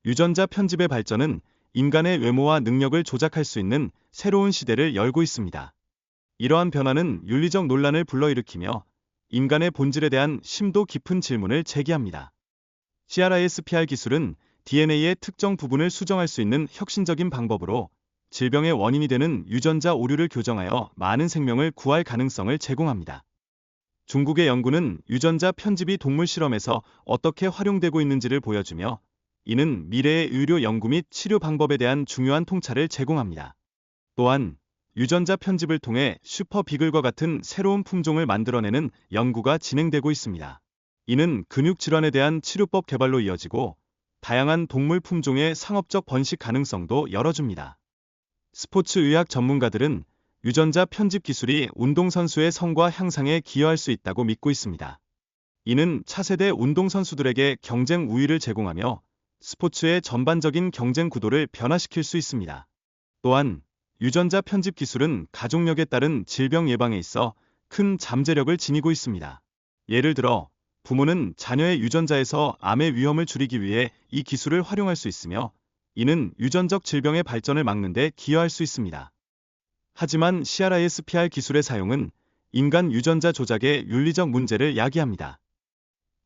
유전자 편집의 발전은 인간의 외모와 능력을 조작할 수 있는 새로운 시대를 열고 있습니다. 이러한 변화는 윤리적 논란을 불러일으키며 인간의 본질에 대한 심도 깊은 질문을 제기합니다. CRISPR 기술은 DNA의 특정 부분을 수정할 수 있는 혁신적인 방법으로 질병의 원인이 되는 유전자 오류를 교정하여 많은 생명을 구할 가능성을 제공합니다. 중국의 연구는 유전자 편집이 동물 실험에서 어떻게 활용되고 있는지를 보여주며 이는 미래의 의료 연구 및 치료 방법에 대한 중요한 통찰을 제공합니다. 또한 유전자 편집을 통해 슈퍼 비글과 같은 새로운 품종을 만들어내는 연구가 진행되고 있습니다. 이는 근육 질환에 대한 치료법 개발로 이어지고 다양한 동물 품종의 상업적 번식 가능성도 열어줍니다. 스포츠 의학 전문가들은 유전자 편집 기술이 운동선수의 성과 향상에 기여할 수 있다고 믿고 있습니다. 이는 차세대 운동선수들에게 경쟁 우위를 제공하며 스포츠의 전반적인 경쟁 구도를 변화시킬 수 있습니다. 또한 유전자 편집 기술은 가족력에 따른 질병 예방에 있어 큰 잠재력을 지니고 있습니다. 예를 들어 부모는 자녀의 유전자에서 암의 위험을 줄이기 위해 이 기술을 활용할 수 있으며 이는 유전적 질병의 발전을 막는 데 기여할 수 있습니다. 하지만 CRISPR 기술의 사용은 인간 유전자 조작의 윤리적 문제를 야기합니다.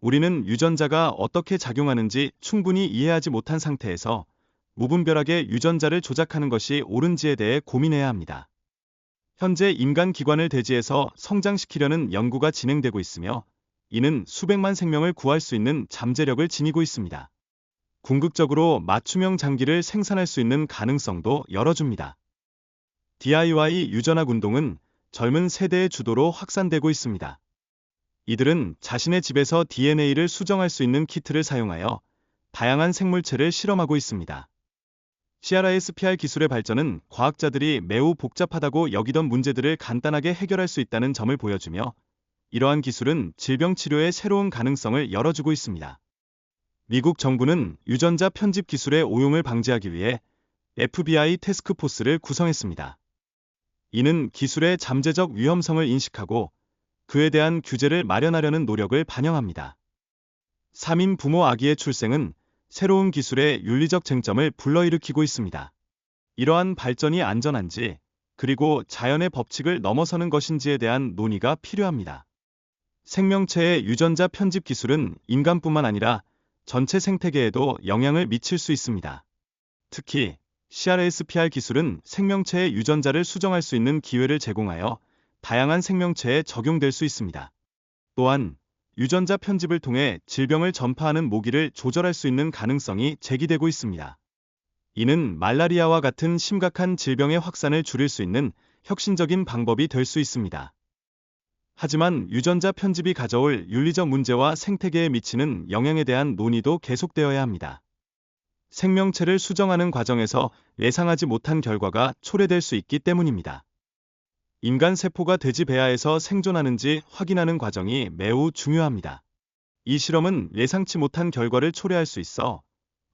우리는 유전자가 어떻게 작용하는지 충분히 이해하지 못한 상태에서 무분별하게 유전자를 조작하는 것이 옳은지에 대해 고민해야 합니다. 현재 인간 기관을 대지해서 성장시키려는 연구가 진행되고 있으며 이는 수백만 생명을 구할 수 있는 잠재력을 지니고 있습니다. 궁극적으로 맞춤형 장기를 생산할 수 있는 가능성도 열어줍니다. DIY 유전학 운동은 젊은 세대의 주도로 확산되고 있습니다. 이들은 자신의 집에서 DNA를 수정할 수 있는 키트를 사용하여 다양한 생물체를 실험하고 있습니다. CRISPR 기술의 발전은 과학자들이 매우 복잡하다고 여기던 문제들을 간단하게 해결할 수 있다는 점을 보여주며 이러한 기술은 질병 치료의 새로운 가능성을 열어주고 있습니다. 미국 정부는 유전자 편집 기술의 오용을 방지하기 위해 FBI 태스크포스를 구성했습니다. 이는 기술의 잠재적 위험성을 인식하고 그에 대한 규제를 마련하려는 노력을 반영합니다. 3인 부모 아기의 출생은 새로운 기술의 윤리적 쟁점을 불러일으키고 있습니다. 이러한 발전이 안전한지 그리고 자연의 법칙을 넘어서는 것인지에 대한 논의가 필요합니다. 생명체의 유전자 편집 기술은 인간뿐만 아니라 전체 생태계에도 영향을 미칠 수 있습니다. 특히 CRISPR 기술은 생명체의 유전자를 수정할 수 있는 기회를 제공하여 다양한 생명체에 적용될 수 있습니다. 또한 유전자 편집을 통해 질병을 전파하는 모기를 조절할 수 있는 가능성이 제기되고 있습니다. 이는 말라리아와 같은 심각한 질병의 확산을 줄일 수 있는 혁신적인 방법이 될 수 있습니다. 하지만 유전자 편집이 가져올 윤리적 문제와 생태계에 미치는 영향에 대한 논의도 계속되어야 합니다. 생명체를 수정하는 과정에서 예상하지 못한 결과가 초래될 수 있기 때문입니다. 인간 세포가 돼지 배아에서 생존하는지 확인하는 과정이 매우 중요합니다. 이 실험은 예상치 못한 결과를 초래할 수 있어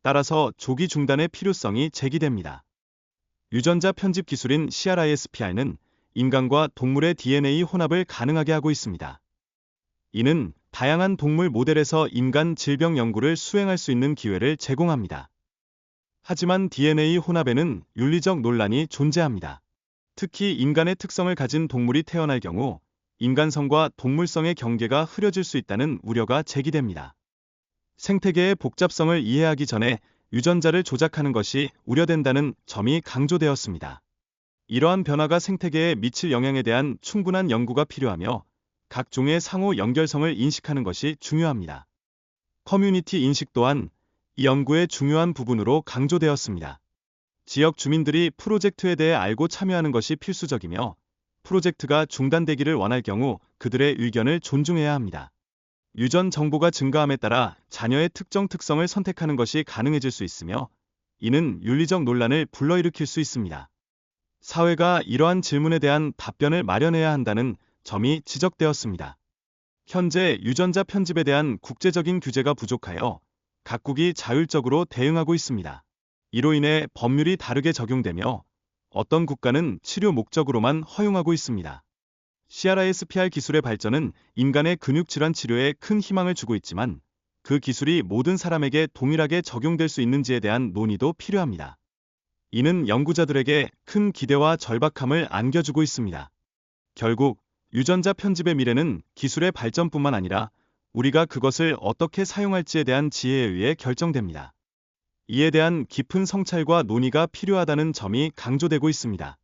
따라서 조기 중단의 필요성이 제기됩니다. 유전자 편집 기술인 CRISPR는 인간과 동물의 DNA 혼합을 가능하게 하고 있습니다. 이는 다양한 동물 모델에서 인간 질병 연구를 수행할 수 있는 기회를 제공합니다. 하지만 DNA 혼합에는 윤리적 논란이 존재합니다. 특히 인간의 특성을 가진 동물이 태어날 경우 인간성과 동물성의 경계가 흐려질 수 있다는 우려가 제기됩니다. 생태계의 복잡성을 이해하기 전에 유전자를 조작하는 것이 우려된다는 점이 강조되었습니다. 이러한 변화가 생태계에 미칠 영향에 대한 충분한 연구가 필요하며 각 종의 상호 연결성을 인식하는 것이 중요합니다. 커뮤니티 인식 또한 이 연구의 중요한 부분으로 강조되었습니다. 지역 주민들이 프로젝트에 대해 알고 참여하는 것이 필수적이며 프로젝트가 중단되기를 원할 경우 그들의 의견을 존중해야 합니다. 유전 정보가 증가함에 따라 자녀의 특정 특성을 선택하는 것이 가능해질 수 있으며 이는 윤리적 논란을 불러일으킬 수 있습니다. 사회가 이러한 질문에 대한 답변을 마련해야 한다는 점이 지적되었습니다. 현재 유전자 편집에 대한 국제적인 규제가 부족하여 각국이 자율적으로 대응하고 있습니다. 이로 인해 법률이 다르게 적용되며 어떤 국가는 치료 목적으로만 허용하고 있습니다. CRISPR 기술의 발전은 인간의 근육 질환 치료에 큰 희망을 주고 있지만 그 기술이 모든 사람에게 동일하게 적용될 수 있는지에 대한 논의도 필요합니다. 이는 연구자들에게 큰 기대와 절박함을 안겨주고 있습니다. 결국 유전자 편집의 미래는 기술의 발전뿐만 아니라 우리가 그것을 어떻게 사용할지에 대한 지혜에 의해 결정됩니다. 이에 대한 깊은 성찰과 논의가 필요하다는 점이 강조되고 있습니다.